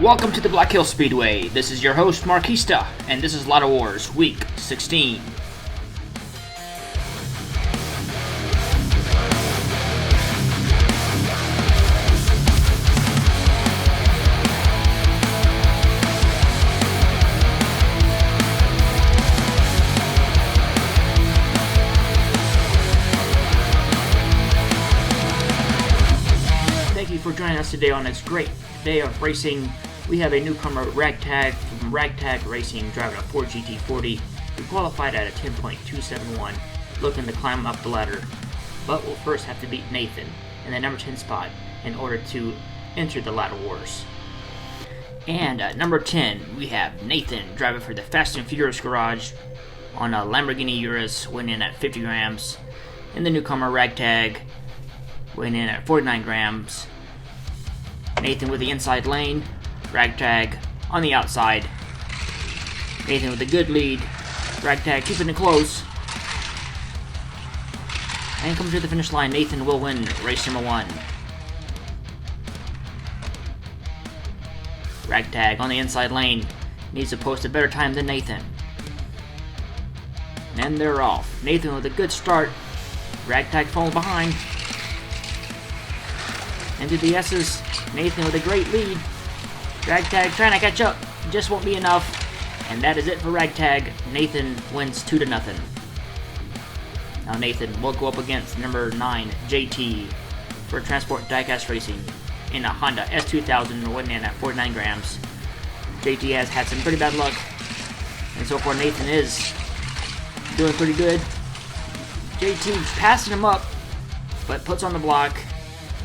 Welcome to the Black Hill Speedway. This is your host, Marquista, and this is Lotto Wars, Week 16. Thank you for joining us today on this great day of racing. We have a newcomer, Ragtag from Ragtag Racing, driving a Ford GT40, who qualified at a 10.271, looking to climb up the ladder, but will first have to beat Nathan in the number 10 spot in order to enter the Ladder Wars. And at number 10, we have Nathan driving for the Fast and Furious Garage on a Lamborghini Urus, weighing in at 50 grams, and the newcomer, Ragtag, weighing in at 49 grams. Nathan with the inside lane, Ragtag on the outside. Nathan with a good lead. Ragtag keeping it close. And coming to the finish line, Nathan will win race number 1. Ragtag on the inside lane needs to post a better time than Nathan. And they're off. Nathan with a good start. Ragtag falling behind. Into the S's. Nathan with a great lead. Ragtag trying to catch up, just won't be enough, and that is it for Ragtag. Nathan wins 2-0. Now Nathan will go up against number 9, JT, for Transport Diecast Racing in a Honda S2000, weighing in at 49 grams. JT has had some pretty bad luck, and so far Nathan is doing pretty good. JT passing him up, but puts on the block,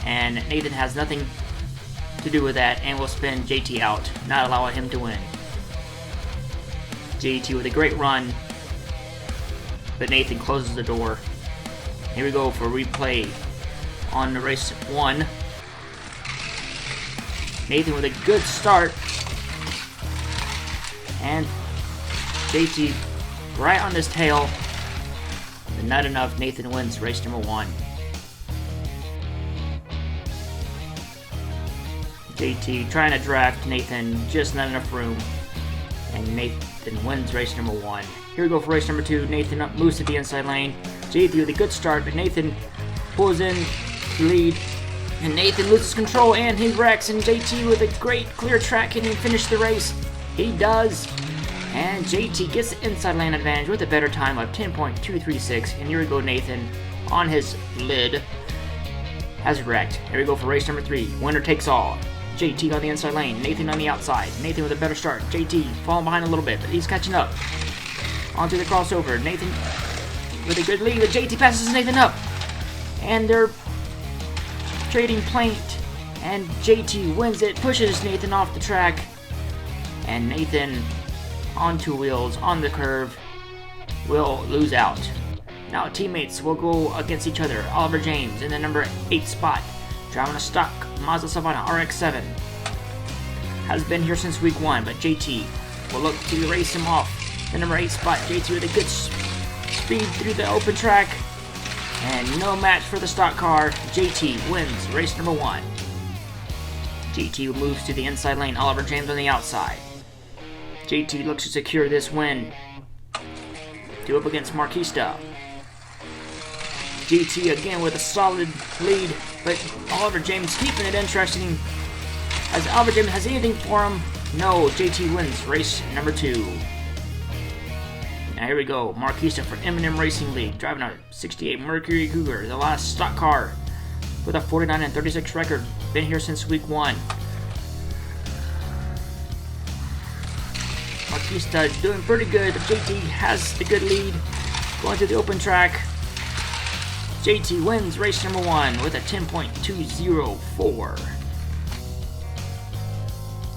and Nathan has nothing to do with that and will spin JT out, not allowing him to win. JT with a great run, but Nathan closes the door. Here we go for a replay on the race 1. Nathan with a good start, and JT right on his tail, but not enough. Nathan wins race number 1. JT trying to draft Nathan, just not enough room, and Nathan wins race number 1. Here we go for race number 2. Nathan up moves to the inside lane. JT with a good start, but Nathan pulls in the lead, and Nathan loses control and he wrecks, and JT with a great clear track, can he finish the race? He does, and JT gets the inside lane advantage with a better time of 10.236, and here we go, Nathan on his lid has wrecked. Here we go for race number 3. Winner takes all. JT on the inside lane, Nathan on the outside. Nathan with a better start. JT falling behind a little bit, but he's catching up. Onto the crossover. Nathan with a good lead, but JT passes Nathan up. And they're trading paint. And JT wins it, pushes Nathan off the track. And Nathan on 2 wheels, on the curve, will lose out. Now teammates will go against each other. Oliver James in the number 8 spot, driving a stock Mazda Savannah RX-7. Has been here since week 1, but JT will look to race him off. The number 8 spot, JT with a good speed through the open track. And no match for the stock car. JT wins race number 1. JT moves to the inside lane, Oliver James on the outside. JT looks to secure this win. Two up against Marquista. JT again with a solid lead, but Oliver James keeping it interesting. As Oliver James has anything for him? No, JT wins race number 2. Now here we go, Marquista for M&M Racing League, driving a 68 Mercury Cougar, the last stock car, with a 49-36 record. Been here since week 1. Marquista is doing pretty good, but JT has the good lead. Going to the open track. JT wins race number 1 with a 10.204.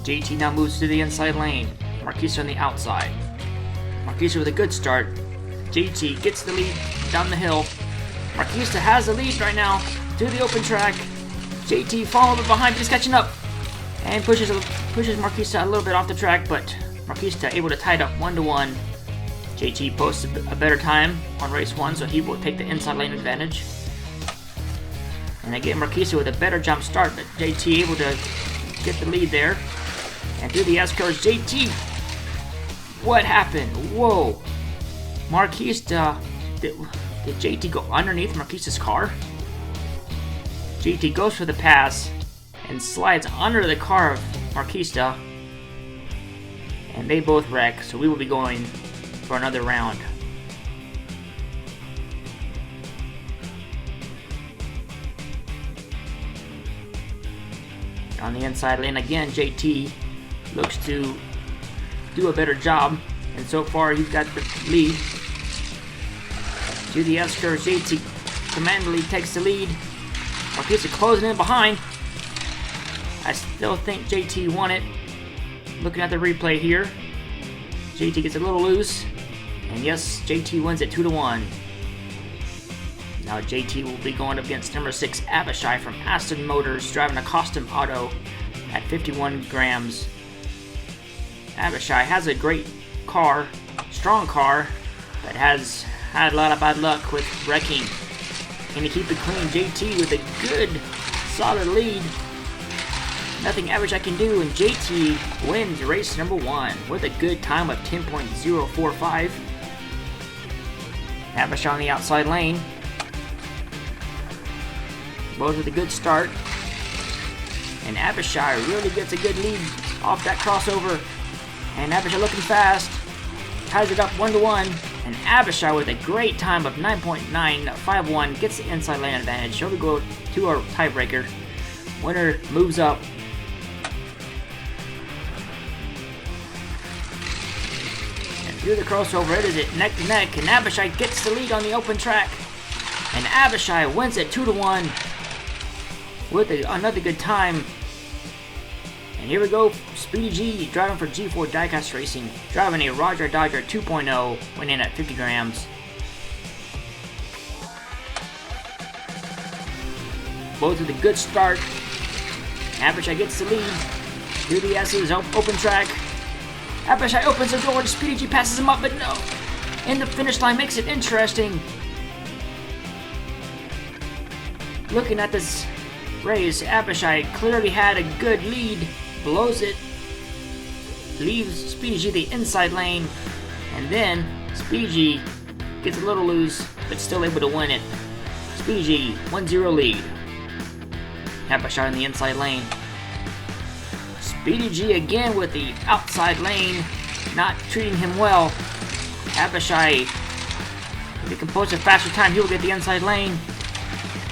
JT now moves to the inside lane. Marquista on the outside. Marquista with a good start. JT gets the lead down the hill. Marquista has the lead right now to the open track. JT following behind, just catching up, and pushes Marquista a little bit off the track, but Marquista able to tie it up 1-1. JT posts a better time on race 1, so he will take the inside lane advantage. And again, Marquista with a better jump start, but JT able to get the lead there. And through the S-curves, JT. What happened? Whoa. Marquista. Did JT go underneath Marquista's car? JT goes for the pass and slides under the car of Marquista. And they both wreck, so we will be going for another round. On the inside lane again, JT looks to do a better job, and so far he's got the lead. To the S-curves, JT commandingly takes the lead. Marquista closing in behind. I still think JT won it. Looking at the replay here, JT gets a little loose, and yes, JT wins it 2-1. Now JT will be going up against number 6 Abishai from Aston Motors, driving a custom auto at 51 grams. Abishai has a great car, strong car, but has had a lot of bad luck with wrecking. Can he keep it clean? JT with a good, solid lead. Nothing Abishai can do, and JT wins race number 1 with a good time of 10.045. Abishai on the outside lane. Both with a good start. And Abishai really gets a good lead off that crossover. And Abishai looking fast. Ties it up 1-1. And Abishai with a great time of 9.951 gets the inside lane advantage. She'll go to our tiebreaker. Winner moves up. And through the crossover, it is neck to neck. And Abishai gets the lead on the open track. And Abishai wins it 2-1 with another good time. And here we go, Speedy G driving for G4 Diecast Racing, driving a Roger Dodger 2.0, winning at 50 grams. Both with a good start. Abishai gets the lead. Through the S's, open track. Abishai opens the door, Speedy G passes him up, but no. In the finish line makes it interesting. Looking at this race, Abishai clearly had a good lead. Blows it, leaves Speedy G the inside lane, and then Speedy G gets a little loose, but still able to win it. Speedy G 1-0 lead. Abishai in the inside lane. Speedy G again with the outside lane, not treating him well. Abishai, if he can post a faster time, he will get the inside lane,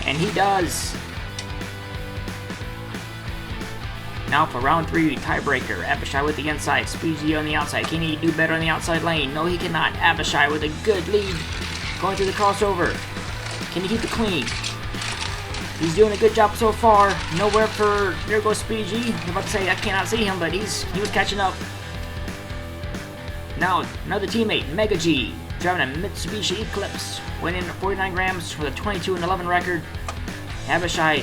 and he does. Now for round 3, tiebreaker. Abishai with the inside, Speedy G on the outside. Can he do better on the outside lane? No, he cannot. Abishai with a good lead. Going through the crossover. Can he keep it clean? He's doing a good job so far. Nowhere for, there goes Speedy G. I'm about to say I cannot see him, but he was catching up. Now another teammate, Mega G, driving a Mitsubishi Eclipse, winning at 49 grams with a 22-11 record. Abishai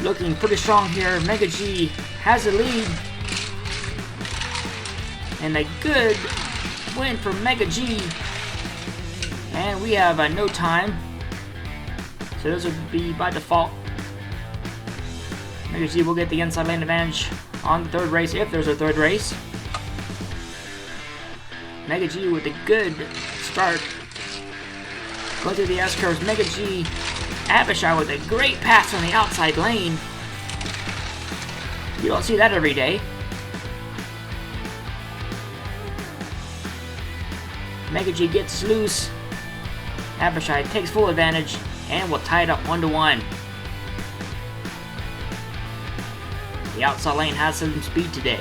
looking pretty strong here. Mega G has a lead. And a good win for Mega G. And we have no time. So this would be by default. Mega G will get the inside lane advantage on the third race, if there's a third race. Mega G with a good start. Go through the S-curves. Mega G. Abishai with a great pass on the outside lane. You don't see that every day. Mega G gets loose. Abishai takes full advantage and will tie it up 1-1. The outside lane has some speed today.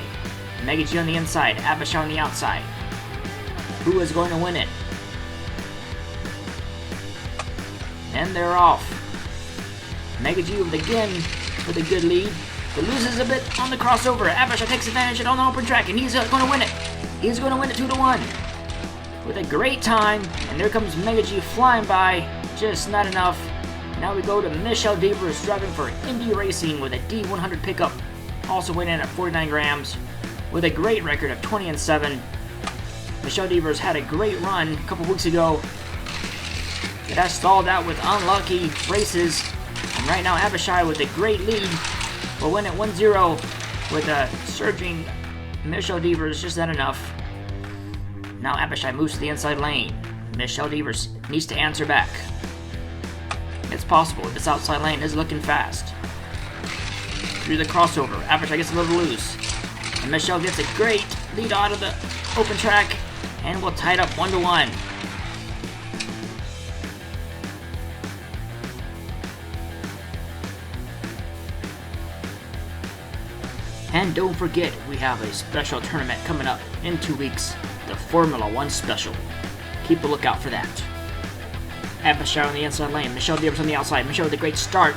Mega G on the inside, Abishai on the outside. Who is going to win it? And they're off. Mega G again with a good lead, but loses a bit on the crossover. Abishai takes advantage on the open track, and he's going to win it. He's going to win it 2-1 with a great time. And there comes Mega G flying by, just not enough. Now we go to Michelle Devers driving for Indy Racing with a D100 pickup, also winning at 49 grams with a great record of 20-7. Michelle Devers had a great run a couple weeks ago. It has stalled out with unlucky races. And right now Abishai with a great lead will win at 1-0. with a surging Michelle Devers, just not enough. Now Abishai moves to the inside lane. Michelle Devers needs to answer back. It's possible. This outside lane is looking fast. Through the crossover, Abishai gets a little loose. And Michelle gets a great lead out of the open track and will tie it up 1-1. And don't forget, we have a special tournament coming up in 2 weeks, the Formula 1 Special. Keep a lookout for that. Abishai on the inside lane, Michelle Devers on the outside. Michelle with a great start.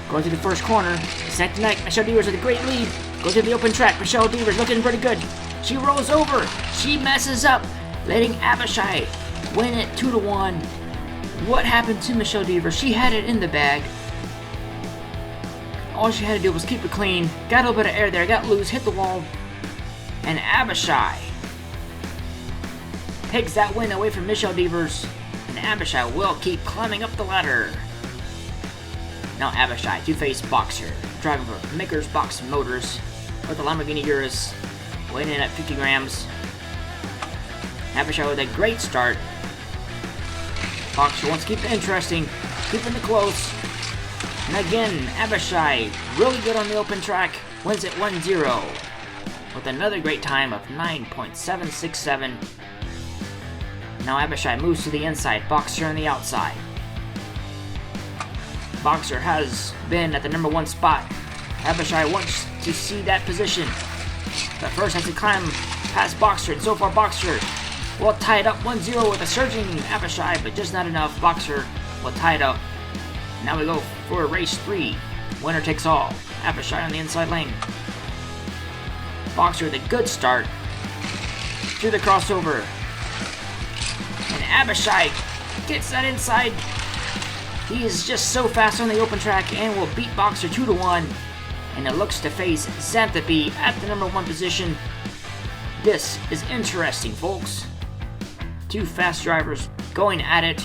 Going to the first corner. Second night, Michelle Devers with a great lead. Goes to the open track. Michelle Devers looking pretty good. She rolls over. She messes up, letting Abishai win it 2-1. What happened to Michelle Devers? She had it in the bag. All she had to do was keep it clean. Got a little bit of air there. Got loose. Hit the wall. And Abishai takes that win away from Michelle Devers. And Abishai will keep climbing up the ladder. Now Abishai, two-face boxer, driving for Maker's Box Motors with the Lamborghini Urus, weighing in at 50 grams. Abishai with a great start. Boxer wants to keep it interesting, keeping it close. And again, Abishai, really good on the open track, wins it 1-0 with another great time of 9.767. Now Abishai moves to the inside, Boxer on the outside. Boxer has been at the number 1 spot. Abishai wants to see that position, but first has to climb past Boxer, and so far Boxer will tie it up 1-0 with a surging Abishai, but just not enough. Boxer will tie it up. Now we go for race 3. Winner takes all. Abishai on the inside lane. Boxer with a good start through the crossover. And Abishai gets that inside. He is just so fast on the open track and will beat Boxer 2-1. And it looks to face Xanthopy at the number 1 position. This is interesting, folks. Two fast drivers going at it.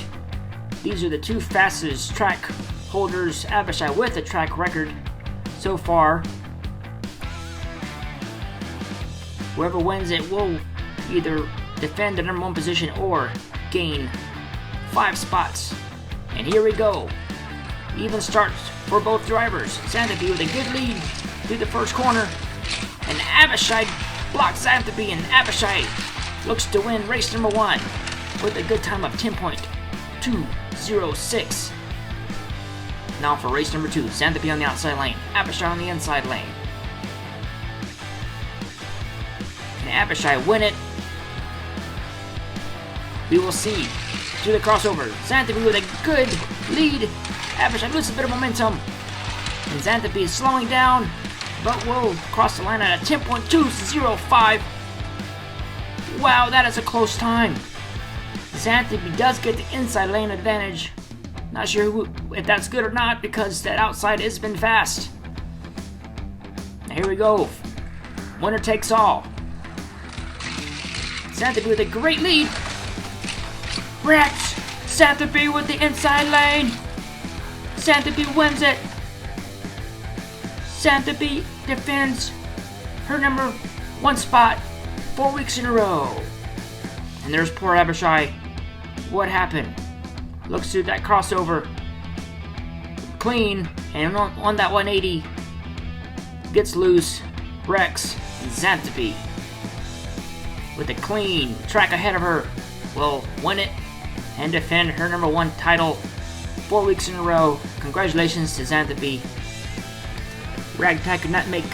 These are the two fastest track holders. Abishai with a track record so far. Whoever wins it will either defend the number 1 position or gain 5 spots. And here we go. Even starts for both drivers. Xanthopy with a good lead through the first corner. And Abishai blocks Xanthopy, and Abishai looks to win race number 1 with a good time of 10.206. Now for race number 2, Xanthopy on the outside lane, Abishai on the inside lane. Can Abishai win it? We will see. Through the crossover, Xanthopy with a good lead. Abishai loses a bit of momentum. And Xanthopy is slowing down, but will cross the line at a 10.205. Wow, that is a close time. Xanthopy does get the inside lane advantage. Not sure if that's good or not, because that outside has been fast. Now here we go. Winner takes all. Xanthopy with a great lead. Rex Xanthopy with the inside lane. Xanthopy wins it. Xanthopy defends her number 1 spot 4 weeks in a row. And there's poor Abishai. What happened? Looks through that crossover. Clean. And on that 180. Gets loose. Rex Xanthopy with a clean track ahead of her will win it and defend her number 1 title 4 weeks in a row. Congratulations to Xanthopy. Ragtag could not make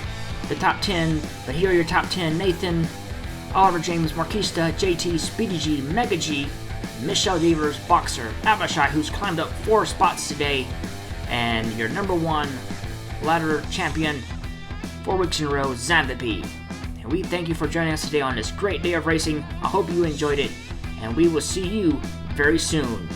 the top 10, but here are your top 10. Nathan, Oliver James, Marquista, JT, Speedy G, Mega G, Michelle Devers, Boxer, Abishai, who's climbed up 4 spots today, and your number 1 ladder champion 4 weeks in a row, Xanthopy. And we thank you for joining us today on this great day of racing. I hope you enjoyed it, and we will see you very soon.